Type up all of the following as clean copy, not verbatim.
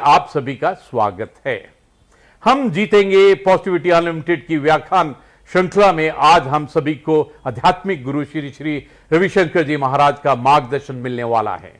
आप सभी का स्वागत है। हम जीतेंगे पॉजिटिविटी अनलिमिटेड की व्याख्यान श्रृंखला में आज हम सभी को आध्यात्मिक गुरु श्री श्री रविशंकर जी महाराज का मार्गदर्शन मिलने वाला है।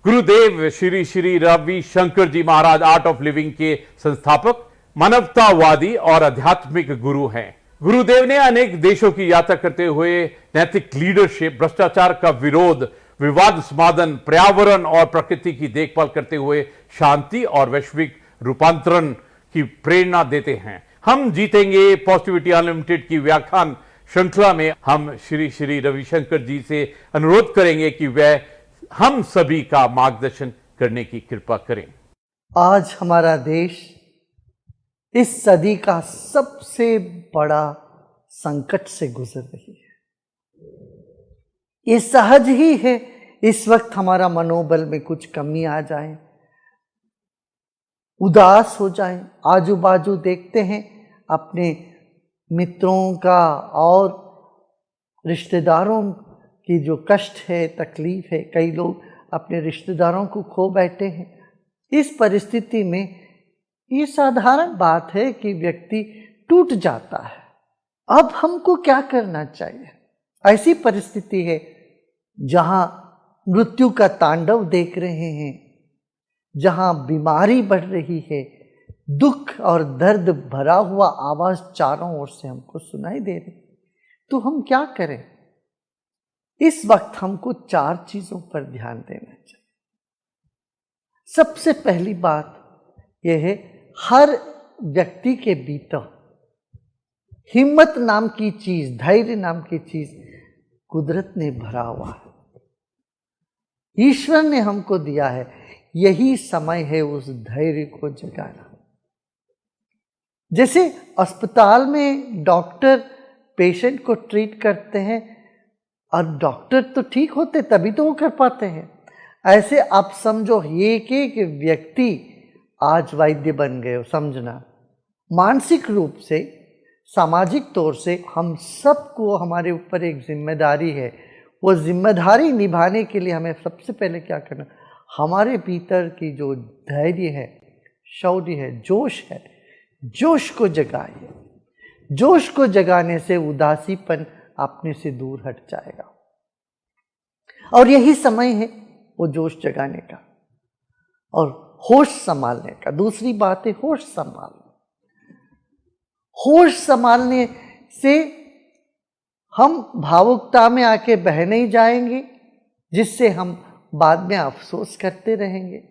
गुरुदेव श्री श्री रविशंकर जी महाराज आर्ट ऑफ लिविंग के संस्थापक, मानवतावादी और आध्यात्मिक गुरु हैं। गुरुदेव ने अनेक देशों की यात्रा करते हुए नैतिक लीडरशिप, भ्रष्टाचार का विरोध, विवाद समाधान, पर्यावरण और प्रकृति की देखभाल करते हुए शांति और वैश्विक रूपांतरण की प्रेरणा देते हैं। हम जीतेंगे पॉजिटिविटी अनलिमिटेड की व्याख्यान श्रृंखला में हम श्री श्री रविशंकर जी से अनुरोध करेंगे कि वह हम सभी का मार्गदर्शन करने की कृपा करें। आज हमारा देश इस सदी का सबसे बड़ा संकट से गुजर रही है। ये सहज ही है, इस वक्त हमारा मनोबल में कुछ कमी आ जाए, उदास हो जाए, आजू बाजू देखते हैं अपने मित्रों का और रिश्तेदारों की जो कष्ट है, तकलीफ है, कई लोग अपने रिश्तेदारों को खो बैठे हैं। इस परिस्थिति में ये साधारण बात है कि व्यक्ति टूट जाता है। अब हमको क्या करना चाहिए? ऐसी परिस्थिति है जहां मृत्यु का तांडव देख रहे हैं, जहां बीमारी बढ़ रही है, दुख और दर्द भरा हुआ आवाज चारों ओर से हमको सुनाई दे रही, तो हम क्या करें? इस वक्त हमको 4 चीजों पर ध्यान देना चाहिए। सबसे पहली बात यह है, हर व्यक्ति के भीतर हिम्मत नाम की चीज, धैर्य नाम की चीज कुदरत ने भरा हुआ है, ईश्वर ने हमको दिया है। यही समय है उस धैर्य को जगाना। जैसे अस्पताल में डॉक्टर पेशेंट को ट्रीट करते हैं और डॉक्टर तो ठीक होते तभी तो वो कर पाते हैं, ऐसे आप समझो एक एक व्यक्ति आज वैद्य बन गए हो। समझना, मानसिक रूप से, सामाजिक तौर से हम सबको हमारे ऊपर एक जिम्मेदारी है। वो जिम्मेदारी निभाने के लिए हमें सबसे पहले क्या करना, हमारे भीतर की जो धैर्य है, शौर्य है, जोश है, जोश को जगाइए। जोश को जगाने से उदासीपन अपने से दूर हट जाएगा और यही समय है वो जोश जगाने का और होश संभालने का। दूसरी बात है होश संभालना। होश संभालने से हम भावुकता में आके बह नहीं जाएंगे, जिससे हम बाद में अफसोस करते रहेंगे।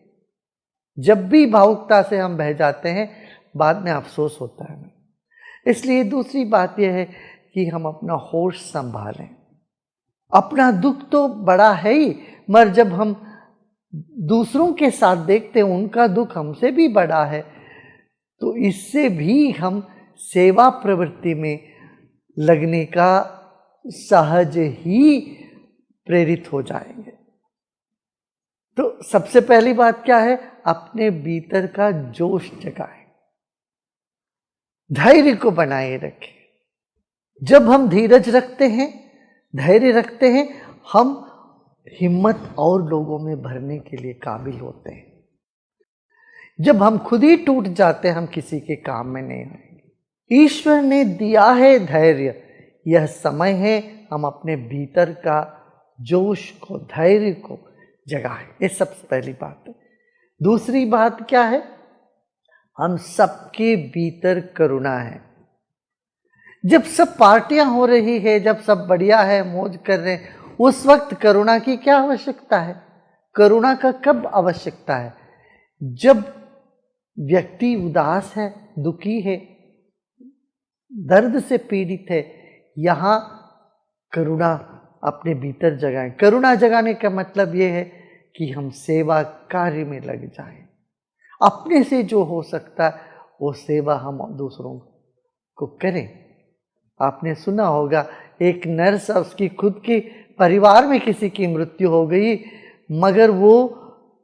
जब भी भावुकता से हम बह जाते हैं, बाद में अफसोस होता है। इसलिए दूसरी बात यह है कि हम अपना होश संभालें। अपना दुख तो बड़ा है ही, मगर जब हम दूसरों के साथ देखते हैं उनका दुख हमसे भी बड़ा है, तो इससे भी हम सेवा प्रवृत्ति में लगने का सहज ही प्रेरित हो जाएंगे। तो सबसे पहली बात क्या है, अपने भीतर का जोश जगाएं, धैर्य को बनाए रखें। जब हम धीरज रखते हैं, धैर्य रखते हैं, हम हिम्मत और लोगों में भरने के लिए काबिल होते हैं। जब हम खुद ही टूट जाते हैं, हम किसी के काम में नहीं आएंगे। ईश्वर ने दिया है धैर्य, यह समय है हम अपने भीतर का जोश को, धैर्य को जगाएं। ये सबसे पहली बात है। दूसरी बात क्या है, हम सबके भीतर करुणा है। जब सब पार्टियां हो रही है, जब सब बढ़िया है, मौज कर रहे हैं, उस वक्त करुणा की क्या आवश्यकता है? करुणा का कब आवश्यकता है? जब व्यक्ति उदास है, दुखी है, दर्द से पीड़ित है, यहां करुणा अपने भीतर जगाएं। करुणा जगाने का मतलब यह है कि हम सेवा कार्य में लग जाएं। अपने से जो हो सकता है वो सेवा हम दूसरों को करें। आपने सुना होगा, एक नर्स, उसकी खुद के परिवार में किसी की मृत्यु हो गई, मगर वो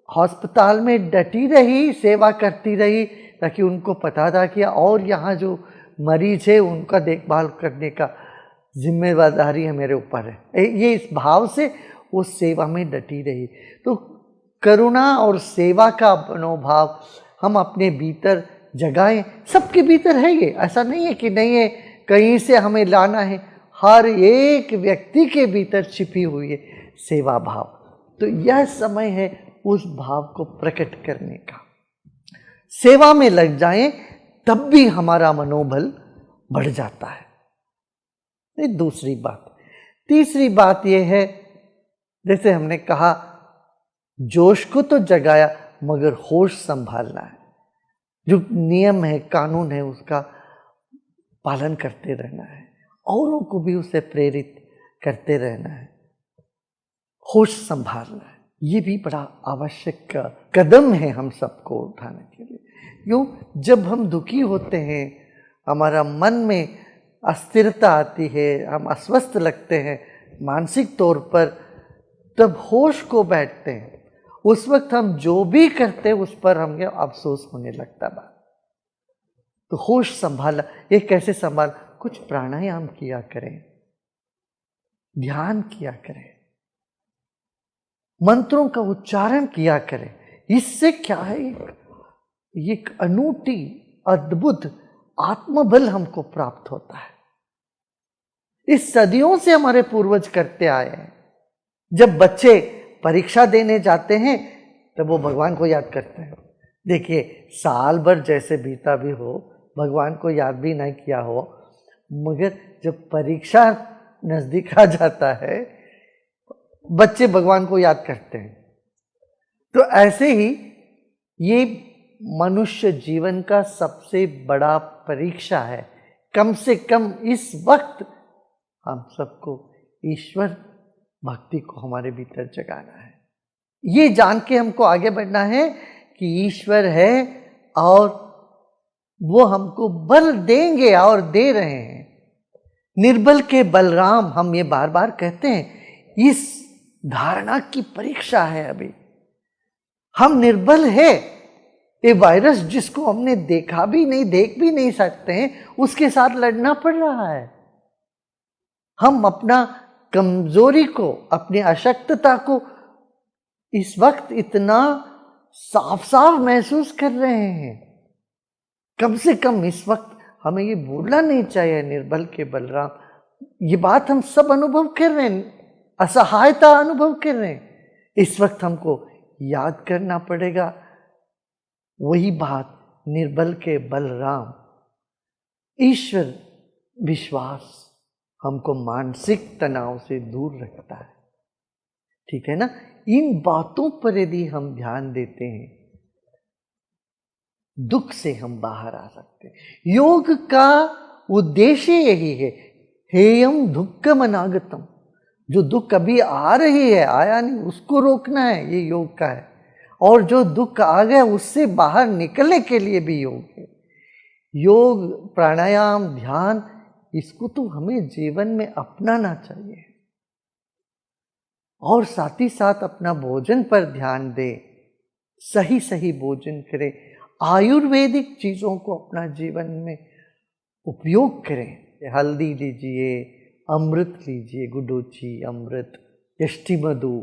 अस्पताल में डटी रही, सेवा करती रही, ताकि उनको पता था कि और यहाँ जो मरीज है उनका देखभाल करने का जिम्मेदारी है मेरे ऊपर है। ये इस भाव से उस सेवा में डटी रही। तो करुणा और सेवा का मनोभाव हम अपने भीतर जगाएं। सबके भीतर है ये, ऐसा नहीं है कि नहीं है, कहीं से हमें लाना है। हर एक व्यक्ति के भीतर छिपी हुई है सेवा भाव। तो यह समय है उस भाव को प्रकट करने का। सेवा में लग जाएं तब भी हमारा मनोबल बढ़ जाता है। ये दूसरी बात। तीसरी बात यह है, जैसे हमने कहा, जोश को तो जगाया मगर होश संभालना है। जो नियम है, कानून है, उसका पालन करते रहना है, औरों को भी उसे प्रेरित करते रहना है, होश संभालना है। ये भी बड़ा आवश्यक कदम है हम सबको उठाने के लिए। क्यों? जब हम दुखी होते हैं, हमारा मन में अस्थिरता आती है, हम अस्वस्थ लगते हैं मानसिक तौर पर, तब होश को बैठते हैं। उस वक्त हम जो भी करते हैं उस पर हमें अफसोस होने लगता है। तो होश संभाला, ये कैसे संभाल? कुछ प्राणायाम किया करें, ध्यान किया करें, मंत्रों का उच्चारण किया करें। इससे क्या है, एक अनूठी अद्भुत आत्मबल हमको प्राप्त होता है। इस सदियों से हमारे पूर्वज करते आए हैं। जब बच्चे परीक्षा देने जाते हैं तब वो भगवान को याद करते हैं। देखिए, साल भर जैसे बीता भी हो, भगवान को याद भी नहीं किया हो, मगर जब परीक्षा नजदीक आ जाता है बच्चे भगवान को याद करते हैं। तो ऐसे ही ये मनुष्य जीवन का सबसे बड़ा परीक्षा है। कम से कम इस वक्त हम सबको ईश्वर भक्ति को हमारे भीतर जगाना है। ये जान के हमको आगे बढ़ना है कि ईश्वर है और वो हमको बल देंगे और दे रहे हैं। निर्बल के बलराम, हम ये बार बार कहते हैं। इस धारणा की परीक्षा है अभी। हम निर्बल है। ये वायरस जिसको हमने देखा भी नहीं, देख भी नहीं सकते हैं, उसके साथ लड़ना पड़ रहा है। हम अपना कमजोरी को, अपनी अशक्तता को इस वक्त इतना साफ साफ महसूस कर रहे हैं। कम से कम इस वक्त हमें ये भूलना नहीं चाहिए, निर्बल के बलराम। ये बात हम सब अनुभव कर रहे हैं, असहायता अनुभव कर रहे हैं। इस वक्त हमको याद करना पड़ेगा वही बात, निर्बल के बलराम। ईश्वर विश्वास हमको मानसिक तनाव से दूर रखता है। ठीक है ना? इन बातों पर यदि हम ध्यान देते हैं, दुख से हम बाहर आ सकते हैं। योग का उद्देश्य यही है, हेयम दुक्खम अनागतम। जो दुख अभी आ रही है, आया नहीं, उसको रोकना है, ये योग का है। और जो दुख आ गया उससे बाहर निकलने के लिए भी योग है। योग, प्राणायाम, ध्यान, इसको तो हमें जीवन में अपनाना चाहिए। और साथ ही साथ अपना भोजन पर ध्यान दें, सही सही भोजन करें, आयुर्वेदिक चीज़ों को अपना जीवन में उपयोग करें। हल्दी लीजिए, अमृत लीजिए, गुडुचि, अमृत, यष्टि मधु।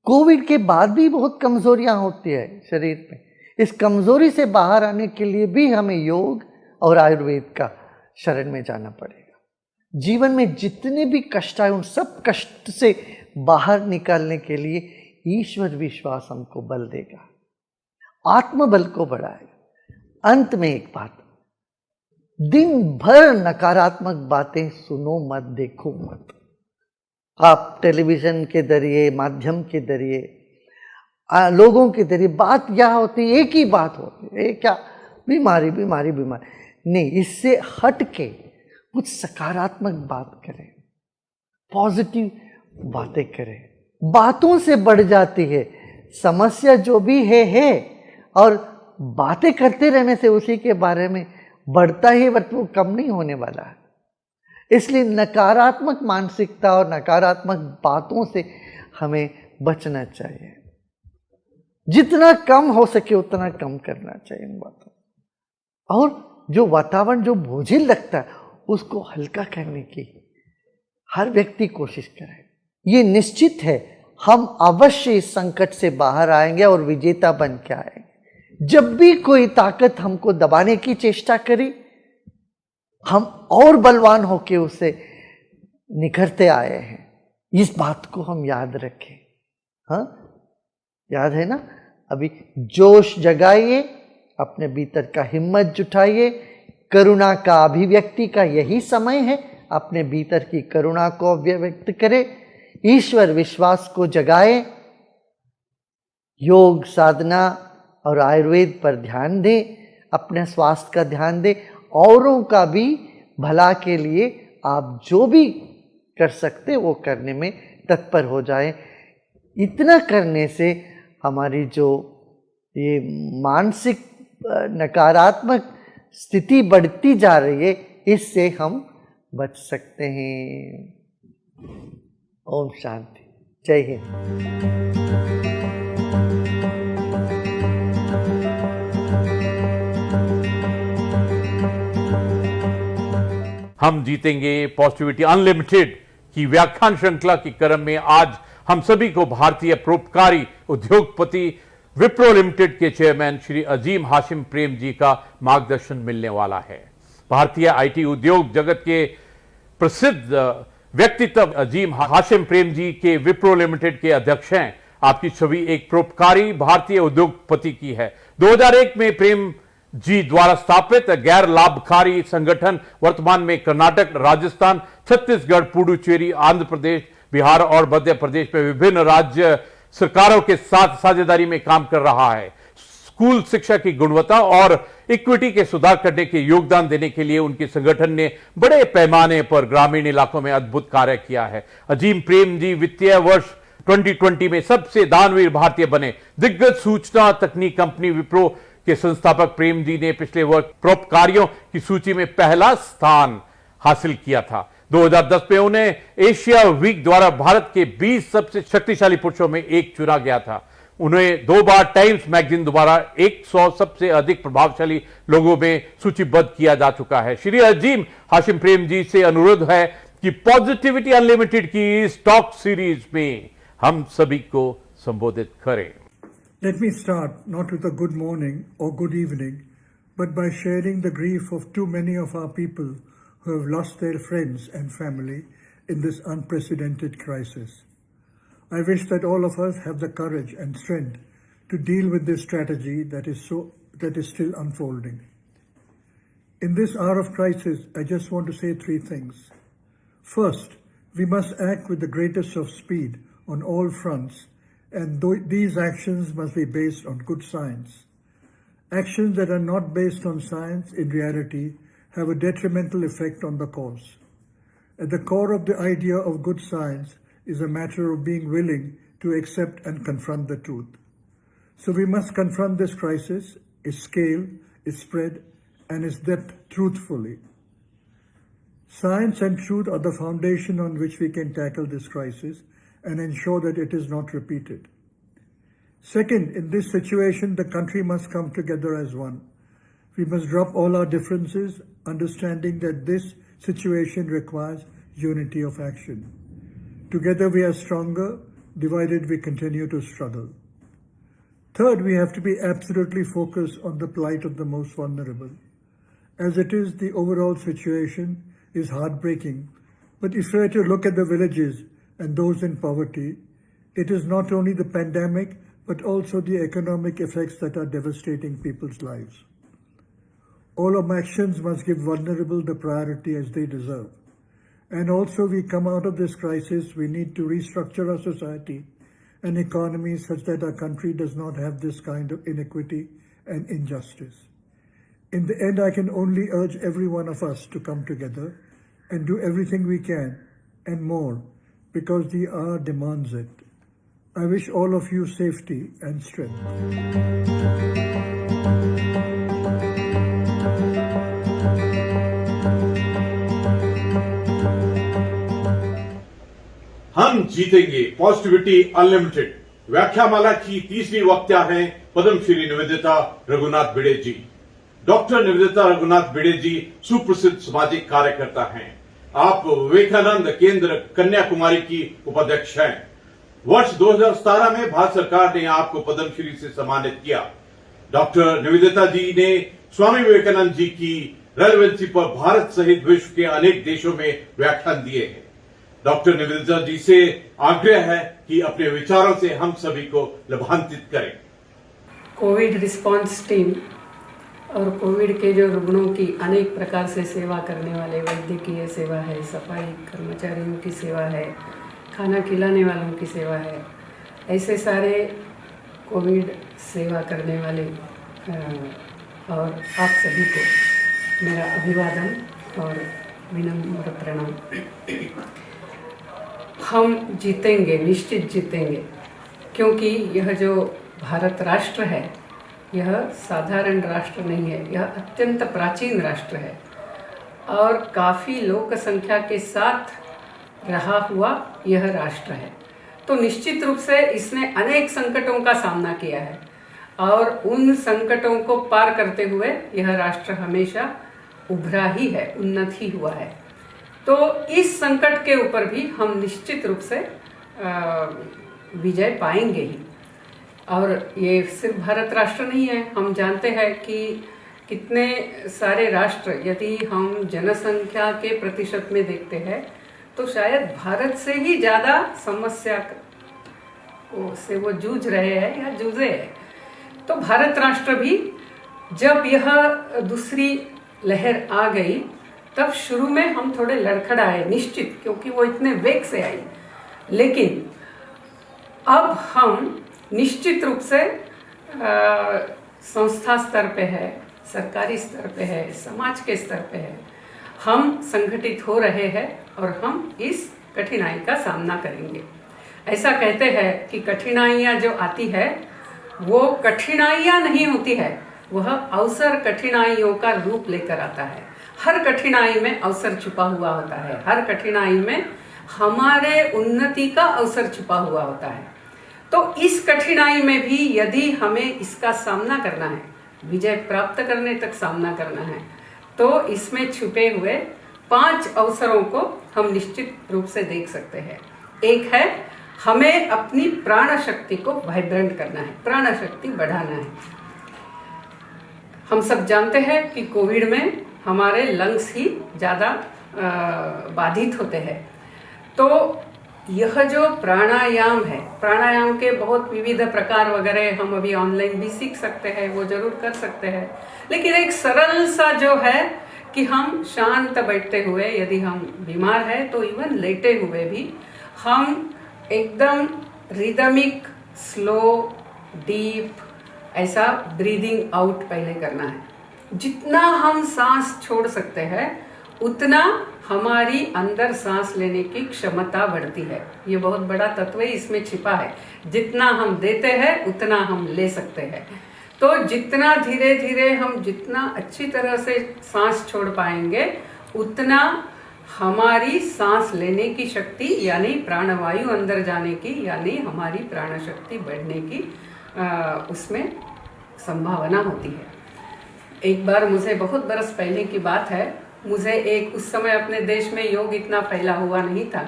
कोविड के बाद भी बहुत कमजोरियां होती है शरीर में। इस कमजोरी से बाहर आने के लिए भी हमें योग और आयुर्वेद का शरण में जाना पड़ेगा। जीवन में जितने भी कष्ट आए, उन सब कष्ट से बाहर निकालने के लिए ईश्वर विश्वास हमको बल देगा, आत्मबल को बढ़ाएगा। अंत में एक बात, दिन भर नकारात्मक बातें सुनो मत, देखो मत। आप टेलीविजन के जरिए, माध्यम के जरिए, लोगों के जरिए बात क्या होती है, एक ही बात होती है, क्या बीमारी बीमारी बीमारी। नहीं, इससे हट के कुछ सकारात्मक बात करें, पॉजिटिव बातें करें। बातों से बढ़ जाती है समस्या, जो भी है, और बातें करते रहने से उसी के बारे में बढ़ता ही, बट वो कम नहीं होने वाला है। इसलिए नकारात्मक मानसिकता और नकारात्मक बातों से हमें बचना चाहिए। जितना कम हो सके उतना कम करना चाहिए इन बातों। और जो वातावरण जो बोझिल लगता है उसको हल्का करने की हर व्यक्ति कोशिश करे। ये निश्चित है हम अवश्य इस संकट से बाहर आएंगे और विजेता बन के आएंगे। जब भी कोई ताकत हमको दबाने की चेष्टा करी, हम और बलवान होके उसे निखरते आए हैं। इस बात को हम याद रखें। हाँ, याद है ना? अभी जोश जगाइए, अपने भीतर का हिम्मत जुटाइए। करुणा का अभिव्यक्ति का यही समय है। अपने भीतर की करुणा को अभिव्यक्त करें, ईश्वर विश्वास को जगाए, योग साधना और आयुर्वेद पर ध्यान दें, अपने स्वास्थ्य का ध्यान दें, औरों का भी भला के लिए आप जो भी कर सकते वो करने में तत्पर हो जाएं। इतना करने से हमारी जो ये मानसिक नकारात्मक स्थिति बढ़ती जा रही है, इससे हम बच सकते हैं। ओम शांति, जय हिंद। हम जीतेंगे पॉजिटिविटी अनलिमिटेड की व्याख्यान श्रृंखला के क्रम में आज हम सभी को भारतीय परोपकारी उद्योगपति विप्रो लिमिटेड के चेयरमैन श्री अजीम हाशिम प्रेम जी का मार्गदर्शन मिलने वाला है। भारतीय आईटी उद्योग जगत के प्रसिद्ध व्यक्तित्व अजीम हाशिम प्रेम जी के विप्रो लिमिटेड के अध्यक्ष हैं। आपकी छवि एक परोपकारी भारतीय उद्योगपति की है। 2001 में प्रेम जी द्वारा स्थापित गैर लाभकारी संगठन वर्तमान में कर्नाटक, राजस्थान, छत्तीसगढ़, पुडुचेरी, आंध्र प्रदेश, बिहार और मध्य प्रदेश में विभिन्न राज्य सरकारों के साथ साझेदारी में काम कर रहा है। स्कूल शिक्षा की गुणवत्ता और इक्विटी के सुधार करने के योगदान देने के लिए उनके संगठन ने बड़े पैमाने पर ग्रामीण इलाकों में अद्भुत कार्य किया है। अजीम प्रेम जी वित्तीय वर्ष 2020 में सबसे दानवीर भारतीय बने। दिग्गज सूचना तकनीक कंपनी विप्रो के संस्थापक प्रेम जी ने पिछले वर्ष परोपकारियों की सूची में पहला स्थान हासिल किया था। 2010 में उन्हें एशिया वीक द्वारा भारत के 20 सबसे शक्तिशाली पुरुषों में एक चुना गया था। उन्हें 2 बार टाइम्स मैगजीन द्वारा 100 सबसे अधिक प्रभावशाली लोगों में सूचीबद्ध किया जा चुका है। श्री अजीम हाशिम प्रेम जी से अनुरोध है कि पॉजिटिविटी अनलिमिटेड की इस टॉक सीरीज में हम सभी को संबोधित करें। Let me start not with a good morning or good evening, but by sharing the grief of too many of our people who have lost their friends and family in this unprecedented crisis. I wish that all of us have the courage and strength to deal with this strategy that is still unfolding. In this hour of crisis, I just want to say 3 things. First, we must act with the greatest of speed on all fronts, and these actions must be based on good science. Actions that are not based on science in reality have a detrimental effect on the cause. At the core of the idea of good science is a matter of being willing to accept and confront the truth. So we must confront this crisis, its scale, its spread, and its depth truthfully. Science and truth are the foundation on which we can tackle this crisis and ensure that it is not repeated. Second, in this situation, the country must come together as one. We must drop all our differences, understanding that this situation requires unity of action. Together we are stronger, divided we continue to struggle. Third, we have to be absolutely focused on the plight of the most vulnerable. As it is, the overall situation is heartbreaking, but if we were to look at the villages and those in poverty, it is not only the pandemic, but also the economic effects that are devastating people's lives. All our actions must give vulnerable the priority as they deserve. And also, we come out of this crisis, we need to restructure our society and economy such that our country does not have this kind of inequity and injustice. In the end, I can only urge every one of us to come together and do everything we can and more, because the hour demands it. I wish all of you safety and strength. हम जीतेंगे positivity unlimited व्याख्यामाला की तीसरी वक्ता हैं पद्मश्री निवेदिता रघुनाथ भिड़े जी। Doctor Nivedita Raghunath भिड़े जी सुप्रसिद्ध सामाजिक कार्यकर्ता हैं। आप विवेकानंद केंद्र कन्याकुमारी की उपाध्यक्ष हैं। वर्ष 2017 में भारत सरकार ने आपको पद्मश्री से सम्मानित किया। डॉक्टर निवेदिता जी ने स्वामी विवेकानंद जी की रेलेवेंसी पर भारत सहित विश्व के अनेक देशों में व्याख्यान दिए हैं। डॉक्टर निवेदिता जी से आग्रह है कि अपने विचारों से हम सभी को लाभान्वित करें। कोविड रिस्पांस टीम और कोविड के जो रुग्णों की अनेक प्रकार से सेवा करने वाले, वैद्यकीय सेवा है, सफाई कर्मचारियों की सेवा है, खाना खिलाने वालों की सेवा है, ऐसे सारे कोविड सेवा करने वाले और आप सभी को मेरा अभिवादन और विनम्र प्रणाम। हम जीतेंगे, निश्चित जीतेंगे, क्योंकि यह जो भारत राष्ट्र है यह साधारण राष्ट्र नहीं है, यह अत्यंत प्राचीन राष्ट्र है और काफ़ी लोक संख्या के साथ रहा हुआ यह राष्ट्र है। तो निश्चित रूप से इसने अनेक संकटों का सामना किया है और उन संकटों को पार करते हुए यह राष्ट्र हमेशा उभरा ही है, उन्नत ही हुआ है। तो इस संकट के ऊपर भी हम निश्चित रूप से विजय पाएंगे ही। और ये सिर्फ भारत राष्ट्र नहीं है, हम जानते हैं कि कितने सारे राष्ट्र, यदि हम जनसंख्या के प्रतिशत में देखते हैं तो शायद भारत से ही ज़्यादा समस्या से वो जूझ रहे हैं या जूझे हैं। तो भारत राष्ट्र भी जब यह दूसरी लहर आ गई तब शुरू में हम थोड़े लड़खड़ाए निश्चित, क्योंकि वो इतने वेग से आई, लेकिन अब हम निश्चित रूप से संस्था स्तर पे है, सरकारी स्तर पे है, समाज के स्तर पे है, हम संगठित हो रहे हैं और हम इस कठिनाई का सामना करेंगे। ऐसा कहते हैं कि कठिनाइयाँ जो आती है वो कठिनाइयाँ नहीं होती है, वह अवसर कठिनाइयों का रूप लेकर आता है। हर कठिनाई में अवसर छुपा हुआ होता है, हर कठिनाई में हमारे उन्नति का अवसर छुपा हुआ होता है। तो इस कठिनाई में भी यदि हमें इसका सामना करना है, विजय प्राप्त करने तक सामना करना है, तो इसमें छुपे हुए 5 अवसरों को हम निश्चित रूप से देख सकते हैं। एक है, हमें अपनी प्राण शक्ति को वाइब्रेंट करना है, प्राण शक्ति बढ़ाना है। हम सब जानते हैं कि कोविड में हमारे लंग्स ही ज़्यादा बाधित होते हैं। तो यह जो प्राणायाम है, प्राणायाम के बहुत विविध प्रकार वगैरह हम अभी ऑनलाइन भी सीख सकते हैं, वो जरूर कर सकते हैं, लेकिन एक सरल सा जो है कि हम शांत बैठते हुए, यदि हम बीमार है तो इवन लेटे हुए भी हम एकदम रिदमिक, स्लो, डीप ऐसा ब्रीदिंग आउट पहले करना है। जितना हम सांस छोड़ सकते हैं उतना हमारी अंदर सांस लेने की क्षमता बढ़ती है। ये बहुत बड़ा तत्व इसमें छिपा है। जितना हम देते हैं उतना हम ले सकते हैं। तो जितना धीरे धीरे हम जितना अच्छी तरह से सांस छोड़ पाएंगे उतना हमारी सांस लेने की शक्ति यानी प्राणवायु अंदर जाने की यानी हमारी प्राण शक्ति बढ़ने की उसमें संभावना होती है। एक बार मुझे बहुत बरस पहले की बात है, मुझे उस समय अपने देश में योग इतना फैला हुआ नहीं था,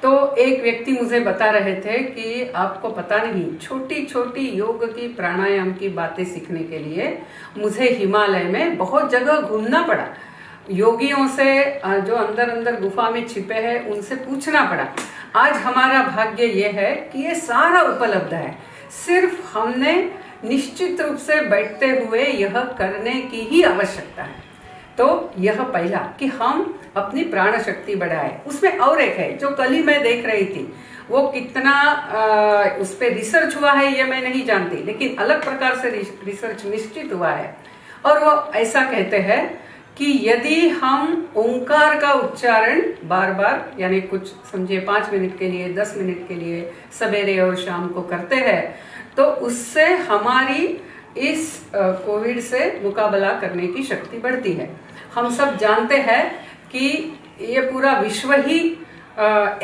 तो एक व्यक्ति मुझे बता रहे थे कि आपको पता नहीं, छोटी छोटी योग की प्राणायाम की बातें सीखने के लिए मुझे हिमालय में बहुत जगह घूमना पड़ा। योगियों से जो अंदर अंदर गुफा में छिपे हैं उनसे पूछना पड़ा। आज हमारा भाग्य ये है कि ये सारा उपलब्ध है, सिर्फ हमने निश्चित रूप से बैठते हुए यह करने की ही आवश्यकता है। तो यह पहला कि हम अपनी प्राण शक्ति बढ़ाए। उसमें और एक है जो कल ही मैं देख रही थी, वो कितना उस पर रिसर्च हुआ है ये मैं नहीं जानती, लेकिन अलग प्रकार से रिसर्च निश्चित हुआ है। और वो ऐसा कहते हैं कि यदि हम ओंकार का उच्चारण बार बार यानी कुछ समझिए 5 मिनट के लिए 10 मिनट के लिए सवेरे और शाम को करते हैं तो उससे हमारी इस कोविड से मुकाबला करने की शक्ति बढ़ती है। हम सब जानते हैं कि ये पूरा विश्व ही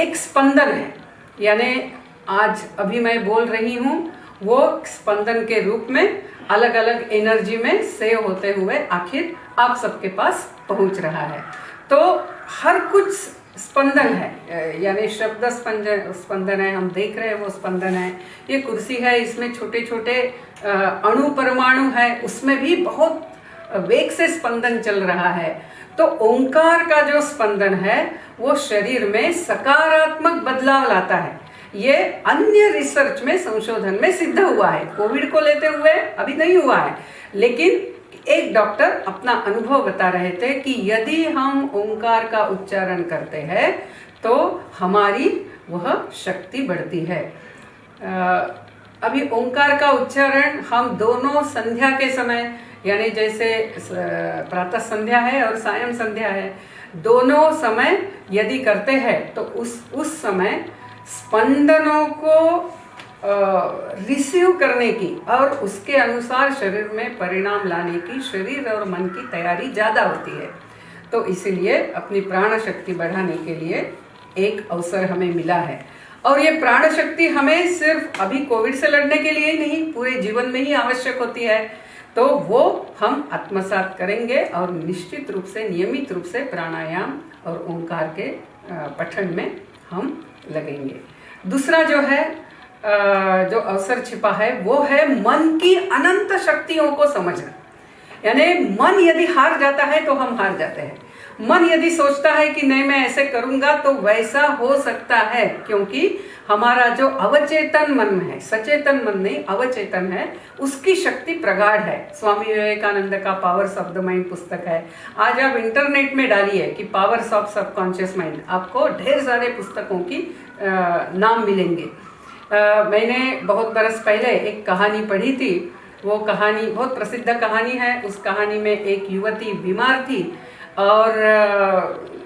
एक स्पंदन है, यानी आज अभी मैं बोल रही हूँ वो स्पंदन के रूप में अलग अलग एनर्जी में सेव होते हुए आखिर आप सबके पास पहुंच रहा है। तो हर कुछ स्पंदन है, यानी शब्द स्पंदन है, हम देख रहे हैं वो स्पंदन है। ये कुर्सी है, इसमें छोटे छोटे अणु परमाणु है, उसमें भी बहुत वेग से स्पंदन चल रहा है। तो ओंकार का जो स्पंदन है वो शरीर में सकारात्मक बदलाव लाता है। ये अन्य रिसर्च में, संशोधन में सिद्ध हुआ है। कोविड को लेते हुए अभी नहीं हुआ है, लेकिन एक डॉक्टर अपना अनुभव बता रहे थे कि यदि हम ओंकार का उच्चारण करते हैं तो हमारी वह शक्ति बढ़ती है। अभी ओंकार का उच्चारण हम दोनों संध्या के समय, यानी जैसे प्रातः संध्या है और सायं संध्या है, दोनों समय यदि करते हैं तो उस समय स्पंदनों को रिसीव करने की और उसके अनुसार शरीर में परिणाम लाने की, शरीर और मन की तैयारी ज़्यादा होती है। तो इसीलिए अपनी प्राण शक्ति बढ़ाने के लिए एक अवसर हमें मिला है। और ये प्राण शक्ति हमें सिर्फ अभी कोविड से लड़ने के लिए ही नहीं, पूरे जीवन में ही आवश्यक होती है। तो वो हम आत्मसात करेंगे और निश्चित रूप से, नियमित रूप से प्राणायाम और ओंकार के पठन में हम लगेंगे। दूसरा जो है, जो अवसर छिपा है वो है मन की अनंत शक्तियों को समझना। यानी मन यदि हार जाता है तो हम हार जाते हैं। मन यदि सोचता है कि नहीं मैं ऐसे करूंगा तो वैसा हो सकता है, क्योंकि हमारा जो अवचेतन मन है, सचेतन मन नहीं अवचेतन है, उसकी शक्ति प्रगाढ़ है। स्वामी विवेकानंद का पावर्स ऑफ द माइंड पुस्तक है। आज आप इंटरनेट में डालिए कि पावर्स ऑफ सबकॉन्शियस माइंड, आपको ढेर सारे पुस्तकों की नाम मिलेंगे। मैंने बहुत बरस पहले एक कहानी पढ़ी थी। वो कहानी बहुत प्रसिद्ध कहानी है। उस कहानी में एक युवती बीमार थी और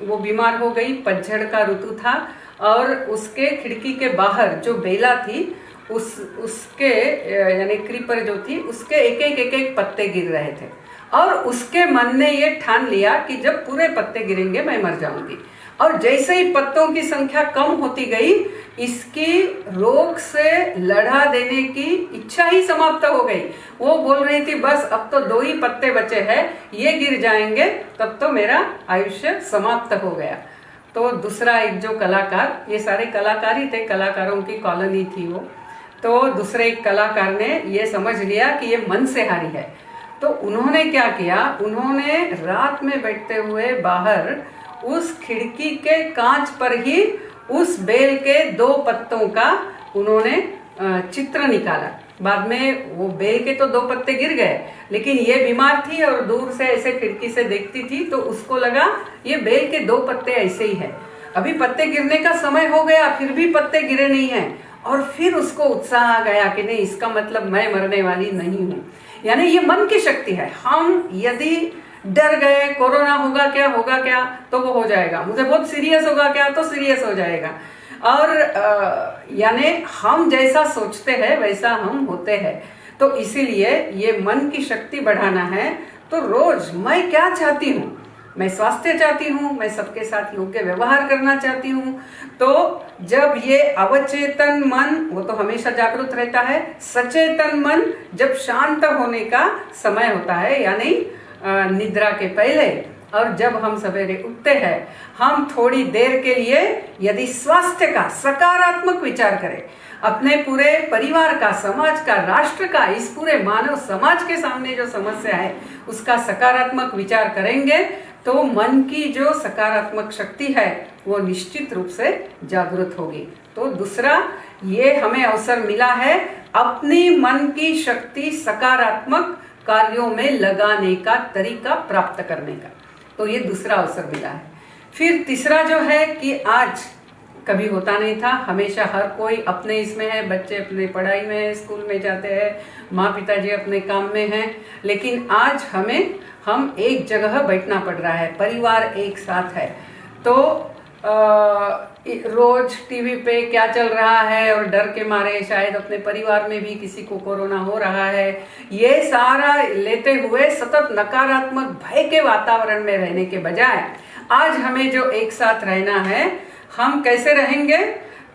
वो बीमार हो गई। पतझड़ का ऋतु था और उसके खिड़की के बाहर जो बेला थी उसके यानी क्रीपर जो थी उसके एक एक पत्ते गिर रहे थे और उसके मन ने ये ठान लिया कि जब पूरे पत्ते गिरेंगे मैं मर जाऊंगी। और जैसे ही पत्तों की संख्या कम होती गई, इसकी रोग से लड़ा देने की इच्छा ही समाप्त हो गई। वो बोल रही थी बस अब तो 2 ही पत्ते बचे हैं, ये गिर जाएंगे तब तो मेरा आयुष्य समाप्त हो गया। तो दूसरा एक जो कलाकार, ये सारे कलाकार ही थे, कलाकारों की कॉलोनी थी वो, तो दूसरे एक कलाकार ने ये समझ लिया कि ये मन से हारी है। तो उन्होंने क्या किया, उन्होंने रात में बैठते हुए बाहर उस खिड़की के कांच पर ही उस बेल के 2 पत्तों का उन्होंने चित्र निकाला। बाद में वो बेल के तो 2 पत्ते गिर गए, लेकिन ये बीमार थी और दूर से ऐसे खिड़की से देखती थी तो उसको लगा ये बेल के 2 पत्ते ऐसे ही है। अभी पत्ते गिरने का समय हो गया फिर भी पत्ते गिरे नहीं हैं, और फिर उसको उत्साह आ गया कि नहीं, इसका मतलब मैं मरने वाली नहीं हूँ। यानी ये मन की शक्ति है। हम यदि डर गए कोरोना होगा क्या तो वो हो जाएगा, मुझे बहुत सीरियस होगा क्या तो सीरियस हो जाएगा। और यानी हम जैसा सोचते हैं वैसा हम होते हैं। तो इसीलिए ये मन की शक्ति बढ़ाना है। तो रोज मैं क्या चाहती हूँ, मैं स्वास्थ्य चाहती हूँ, मैं सबके साथ योग्य व्यवहार करना चाहती हूँ। तो जब ये अवचेतन मन, वो तो हमेशा जागरूक रहता है, सचेतन मन जब शांत होने का समय होता है, यानी निद्रा के पहले, और जब हम सवेरे उठते हैं, हम थोड़ी देर के लिए यदि स्वास्थ्य का सकारात्मक विचार करें, अपने पूरे परिवार का, समाज का, राष्ट्र का, इस पूरे मानव समाज के सामने जो समस्या है उसका सकारात्मक विचार करेंगे, तो मन की जो सकारात्मक शक्ति है वो निश्चित रूप से जागृत होगी। तो दूसरा ये हमें अवसर मिला है अपनी मन की शक्ति सकारात्मक कार्यों में लगाने का तरीका प्राप्त करने का। तो ये दूसरा अवसर मिला है। फिर तीसरा जो है कि आज कभी होता नहीं था, हमेशा हर कोई अपने इसमें है, बच्चे अपने पढ़ाई में है, स्कूल में जाते हैं, माँ पिताजी अपने काम में हैं, लेकिन आज हम एक जगह बैठना पड़ रहा है, परिवार एक साथ है। तो रोज टीवी पे क्या चल रहा है और डर के मारे शायद अपने परिवार में भी किसी को कोरोना हो रहा है, ये सारा लेते हुए सतत नकारात्मक भय के वातावरण में रहने के बजाय आज हमें जो एक साथ रहना है, हम कैसे रहेंगे?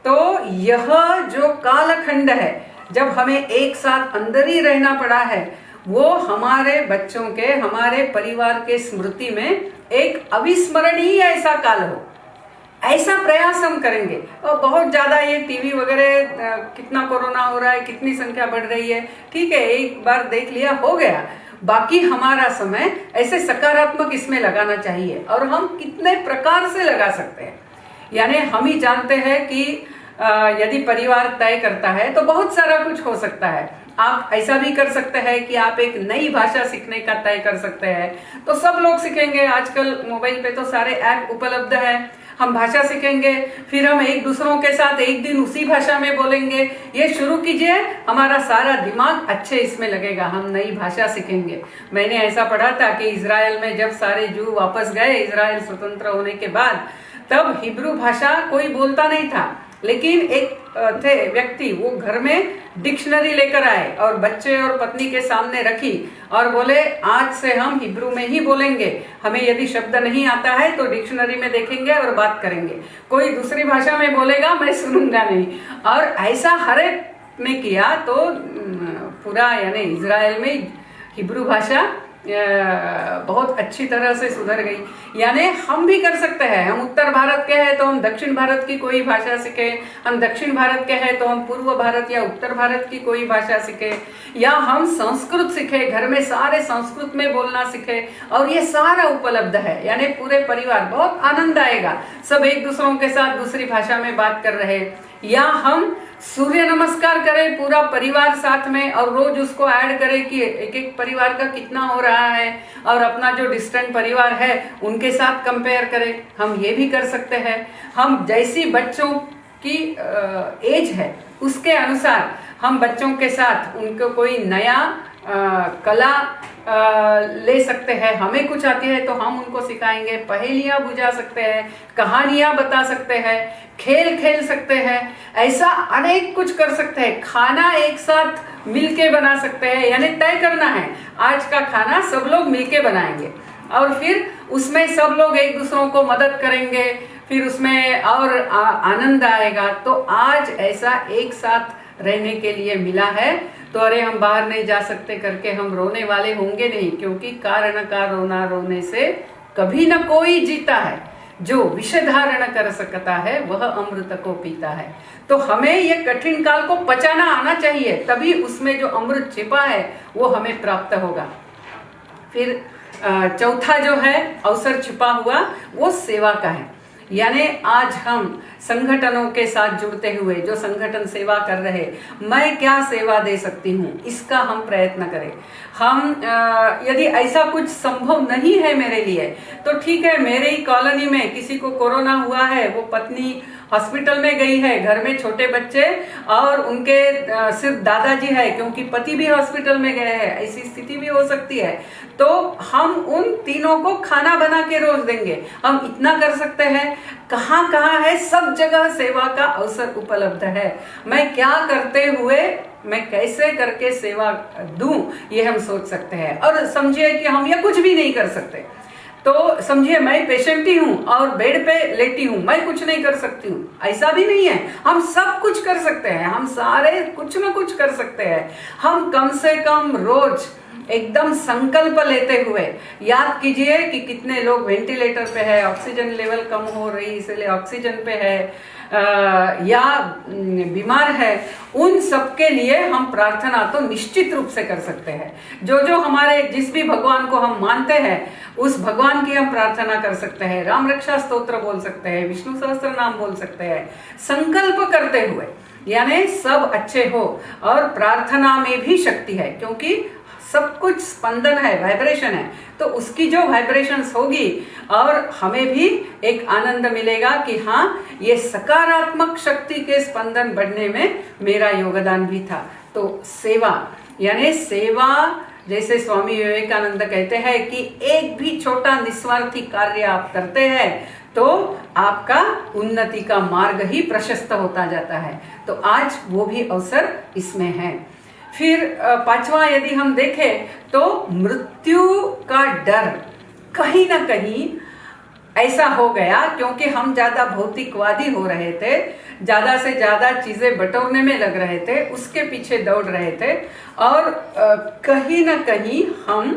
तो यह जो कालखंड है जब हमें एक साथ अंदर ही रहना पड़ा है, वो हमारे बच्चों के, हमारे परिवार के स्मृति में एक अविस्मरणीय ऐसा काल हो। ऐसा प्रयास हम करेंगे। और बहुत ज़्यादा ये टीवी वगैरह कितना कोरोना हो रहा है, कितनी संख्या बढ़ रही है, ठीक है, एक बार देख लिया हो गया। बाकी हमारा समय ऐसे सकारात्मक इसमें लगाना चाहिए। और हम कितने प्रकार से लगा सकते हैं, यानी हम ही जानते हैं कि यदि परिवार तय करता है तो बहुत सारा कुछ हो सकता है। आप ऐसा भी कर सकते हैं कि आप एक नई भाषा सीखने का तय कर सकते हैं, तो सब लोग सीखेंगे। आजकल मोबाइल पे तो सारे ऐप उपलब्ध है। हम भाषा सीखेंगे, फिर हम एक दूसरों के साथ एक दिन उसी भाषा में बोलेंगे। ये शुरू कीजिए, हमारा सारा दिमाग अच्छे इसमें लगेगा। हम नई भाषा सीखेंगे। मैंने ऐसा पढ़ा था कि इजराइल में जब सारे जू वापस गए इजराइल स्वतंत्र होने के बाद, तब हिब्रू भाषा कोई बोलता नहीं था, लेकिन एक थे व्यक्ति, वो घर में डिक्शनरी लेकर आए और बच्चे और पत्नी के सामने रखी और बोले आज से हम हिब्रू में ही बोलेंगे। हमें यदि शब्द नहीं आता है तो डिक्शनरी में देखेंगे और बात करेंगे। कोई दूसरी भाषा में बोलेगा मैं सुनूंगा नहीं। और ऐसा हर एक ने किया तो पूरा यानी इजराइल में हिब्रू भाषा बहुत अच्छी तरह से सुधर गई। यानी हम भी कर सकते हैं। हम उत्तर भारत के हैं तो हम दक्षिण भारत की कोई भाषा सीखें, हम दक्षिण भारत के हैं तो हम पूर्व भारत या उत्तर भारत की कोई भाषा सीखें, या हम संस्कृत सीखें, घर में सारे संस्कृत में बोलना सीखें। और ये सारा उपलब्ध है, यानी पूरे परिवार, बहुत आनंद आएगा। सब एक दूसरों के साथ दूसरी भाषा में बात कर रहे। या हम सूर्य नमस्कार करें पूरा परिवार साथ में, और रोज उसको ऐड करें कि एक एक परिवार का कितना हो रहा है, और अपना जो डिस्टेंट परिवार है उनके साथ कंपेयर करें। हम ये भी कर सकते हैं। हम जैसी बच्चों की एज है उसके अनुसार हम बच्चों के साथ उनको कोई नया कला ले सकते हैं। हमें कुछ आती है तो हम उनको सिखाएंगे। पहेलियां बुझा सकते हैं, कहानियां बता सकते हैं, खेल खेल सकते हैं, ऐसा अनेक कुछ कर सकते हैं। खाना एक साथ मिलके बना सकते हैं, यानी तय करना है आज का खाना सब लोग मिलके बनाएंगे, और फिर उसमें सब लोग एक दूसरों को मदद करेंगे, फिर उसमें और आनंद आएगा। तो आज ऐसा एक साथ रहने के लिए मिला है, तो अरे हम बाहर नहीं जा सकते करके हम रोने वाले होंगे नहीं, क्योंकि कारण का रोना रोने से कभी न कोई जीता है। जो विष धारण कर सकता है वह अमृत को पीता है। तो हमें ये कठिन काल को पचाना आना चाहिए, तभी उसमें जो अमृत छिपा है वो हमें प्राप्त होगा। फिर चौथा जो है अवसर छिपा हुआ वो सेवा का है। यानी आज हम संगठनों के साथ जुड़ते हुए, जो संगठन सेवा कर रहे, मैं क्या सेवा दे सकती हूँ, इसका हम प्रयत्न करें। हम यदि ऐसा कुछ संभव नहीं है मेरे लिए तो ठीक है, मेरे ही कॉलोनी में किसी को कोरोना हुआ है, वो पत्नी हॉस्पिटल में गई है, घर में छोटे बच्चे और उनके सिर्फ दादाजी है, क्योंकि पति भी हॉस्पिटल में गए हैं, ऐसी स्थिति भी हो सकती है। तो हम उन तीनों को खाना बना के रोज देंगे। हम इतना कर सकते हैं। कहाँ कहाँ है, सब जगह सेवा का अवसर उपलब्ध है। मैं क्या करते हुए मैं कैसे करके सेवा दूं, ये हम सोच सकते हैं। और समझिए कि हम ये कुछ भी नहीं कर सकते, तो समझिए मैं पेशेंट ही हूँ और बेड पे लेटी हूँ, मैं कुछ नहीं कर सकती हूँ, ऐसा भी नहीं है। हम सब कुछ कर सकते हैं, हम सारे कुछ ना कुछ कर सकते हैं। हम कम से कम रोज एकदम संकल्प लेते हुए याद कीजिए कि कितने लोग वेंटिलेटर पे है, ऑक्सीजन लेवल कम हो रही इसलिए ऑक्सीजन पे है, या बीमार है, उन सबके लिए हम प्रार्थना तो निश्चित रूप से कर सकते हैं। जो जो हमारे जिस भी भगवान को हम मानते हैं उस भगवान की हम प्रार्थना कर सकते हैं, राम रक्षा स्तोत्र बोल सकते हैं, विष्णु सहस्त्र नाम बोल सकते हैं, संकल्प करते हुए, यानी सब अच्छे हो। और प्रार्थना में भी शक्ति है, क्योंकि सब कुछ स्पंदन है, वाइब्रेशन है, तो उसकी जो वाइब्रेशंस होगी और हमें भी एक आनंद मिलेगा कि हाँ, ये सकारात्मक शक्ति के स्पंदन बढ़ने में मेरा योगदान भी था। तो सेवा, यानी सेवा, जैसे स्वामी विवेकानंद कहते हैं कि एक भी छोटा निस्वार्थी कार्य आप करते हैं तो आपका उन्नति का मार्ग ही प्रशस्त होता जाता है। तो आज वो भी अवसर इसमें है। फिर पांचवा यदि हम देखें तो मृत्यु का डर कहीं ना कहीं ऐसा हो गया, क्योंकि हम ज्यादा भौतिकवादी हो रहे थे, ज्यादा से ज्यादा चीजें बटोरने में लग रहे थे, उसके पीछे दौड़ रहे थे, और कहीं ना कहीं हम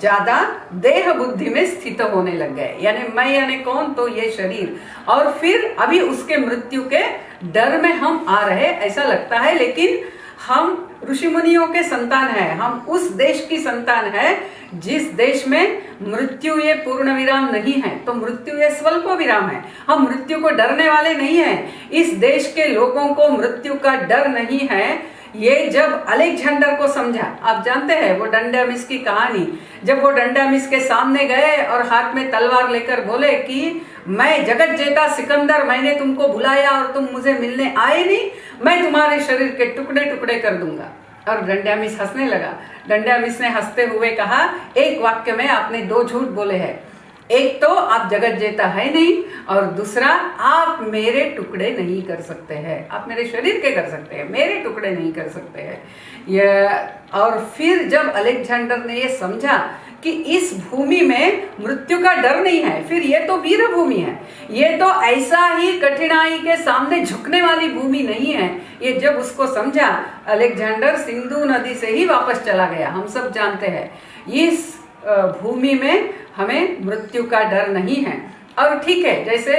ज्यादा देह बुद्धि में स्थित होने लग गए, यानी मैं यानी कौन, तो ये शरीर, और फिर अभी उसके मृत्यु के डर में हम आ रहे ऐसा लगता है। लेकिन हम ऋषि मुनियों के संतान हैं, हम उस देश की संतान है जिस देश में मृत्यु ये पूर्ण विराम नहीं है, तो मृत्यु ये स्वल्प विराम है। हम मृत्यु को डरने वाले नहीं हैं। इस देश के लोगों को मृत्यु का डर नहीं है। ये जब अलेक्जेंडर को समझा, आप जानते हैं वो डंडामिस की कहानी, जब वो डंडामिस के सामने गए और हाथ में तलवार लेकर बोले कि मैं जगत जेता सिकंदर, मैंने तुमको बुलाया और तुम मुझे मिलने आए नहीं, मैं तुम्हारे शरीर के टुकड़े टुकड़े कर दूंगा। और डंडामिस हंसने लगा। डंडामिस ने हंसते हुए कहा, एक वाक्य में आपने दो झूठ बोले हैं, एक तो आप जगत जेता है नहीं, और दूसरा आप मेरे टुकड़े नहीं कर सकते हैं। आप मेरे शरीर के कर सकते हैं, मेरे टुकड़े नहीं कर सकते हैं। और फिर जब अलेक्जेंडर ने ये समझा कि इस भूमि में मृत्यु का डर नहीं है, फिर ये तो वीर भूमि है, ये तो ऐसा ही कठिनाई के सामने झुकने वाली भूमि नहीं है, ये जब उसको समझा, अलेक्जेंडर सिंधु नदी से ही वापस चला गया। हम सब जानते हैं इस भूमि में हमें मृत्यु का डर नहीं है। और ठीक है, जैसे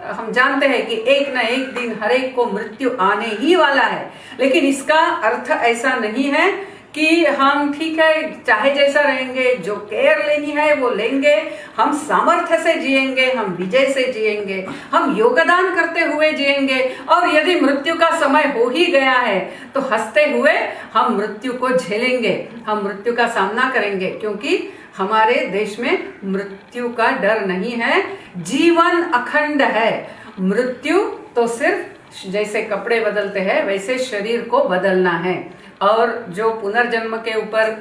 हम जानते हैं कि एक न एक दिन हर एक को मृत्यु आने ही वाला है, लेकिन इसका अर्थ ऐसा नहीं है कि हम ठीक है चाहे जैसा रहेंगे, जो केयर लेनी है वो लेंगे, हम सामर्थ्य से जिएंगे, हम विजय से जिएंगे, हम योगदान करते हुए जिएंगे, और यदि मृत्यु का समय हो ही गया है तो हंसते हुए हम मृत्यु को झेलेंगे, हम मृत्यु का सामना करेंगे, क्योंकि हमारे देश में मृत्यु का डर नहीं है। जीवन अखंड है, मृत्यु तो सिर्फ जैसे कपड़े बदलते हैं वैसे शरीर को बदलना है। और जो पुनर्जन्म के ऊपर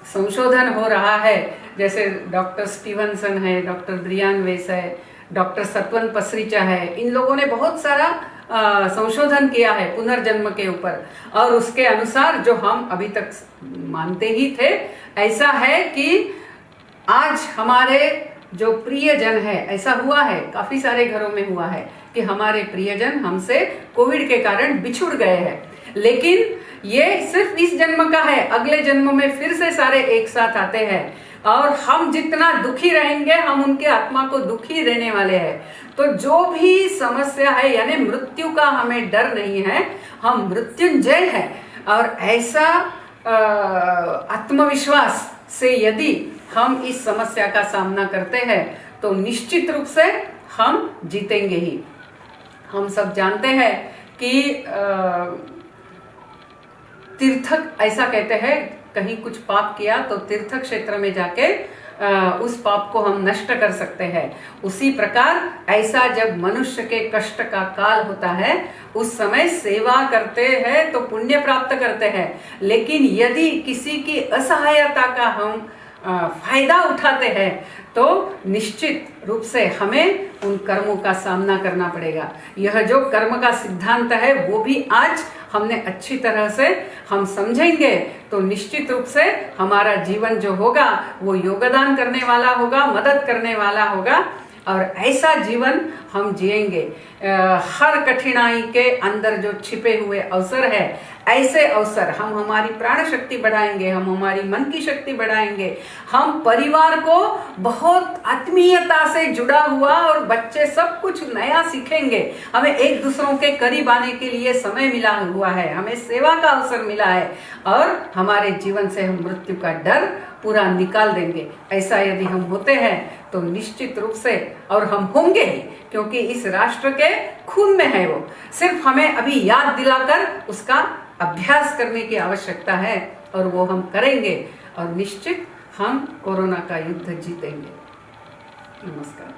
संशोधन हो रहा है, जैसे डॉक्टर स्टीवनसन है, डॉक्टर ब्रियान वेस है, डॉक्टर सत्वन पसरीचा है, इन लोगों ने बहुत सारा संशोधन किया है पुनर्जन्म के ऊपर, और उसके अनुसार जो हम अभी तक मानते ही थे, ऐसा है कि आज हमारे जो प्रियजन है, ऐसा हुआ है काफी सारे घरों में हुआ है कि हमारे प्रियजन हमसे कोविड के कारण बिछुड़ गए हैं, लेकिन ये सिर्फ इस जन्म का है, अगले जन्म में फिर से सारे एक साथ आते हैं, और हम जितना दुखी रहेंगे हम उनके आत्मा को दुखी देने वाले हैं। तो जो भी समस्या है, यानी मृत्यु का हमें डर नहीं है, हम मृत्युंजय है, और ऐसा आत्मविश्वास से यदि हम इस समस्या का सामना करते हैं तो निश्चित रूप से हम जीतेंगे ही। हम सब जानते हैं कि तीर्थक ऐसा कहते हैं, कहीं कुछ पाप किया तो तीर्थ क्षेत्र में जाके उस पाप को हम नष्ट कर सकते हैं। उसी प्रकार ऐसा जब मनुष्य के कष्ट का काल होता है उस समय सेवा करते हैं तो पुण्य प्राप्त करते हैं, लेकिन यदि किसी की असहायता का हम फायदा उठाते हैं तो निश्चित रूप से हमें उन कर्मों का सामना करना पड़ेगा। यह जो कर्म का सिद्धांत है वो भी आज हमने अच्छी तरह से हम समझेंगे तो निश्चित रूप से हमारा जीवन जो होगा वो योगदान करने वाला होगा, मदद करने वाला होगा, और ऐसा जीवन हम जिएंगे। हर कठिनाई के अंदर जो छिपे हुए अवसर है, ऐसे अवसर हम हमारी प्राण शक्ति बढ़ाएंगे, हम हमारी मन की शक्ति बढ़ाएंगे, हम परिवार को बहुत आत्मीयता से जुड़ा हुआ और बच्चे सब कुछ नया सीखेंगे। हमें एक दूसरों के करीब आने के लिए समय मिला हुआ है, हमें सेवा का अवसर मिला है, और हमारे जीवन से हम मृत्यु का डर पूरा निकाल देंगे। ऐसा यदि हम होते हैं तो निश्चित रूप से, और हम होंगे ही, क्योंकि इस राष्ट्र के खून में है वो, सिर्फ हमें अभी याद दिलाकर उसका अभ्यास करने की आवश्यकता है, और वो हम करेंगे और निश्चित हम कोरोना का युद्ध जीतेंगे। नमस्कार।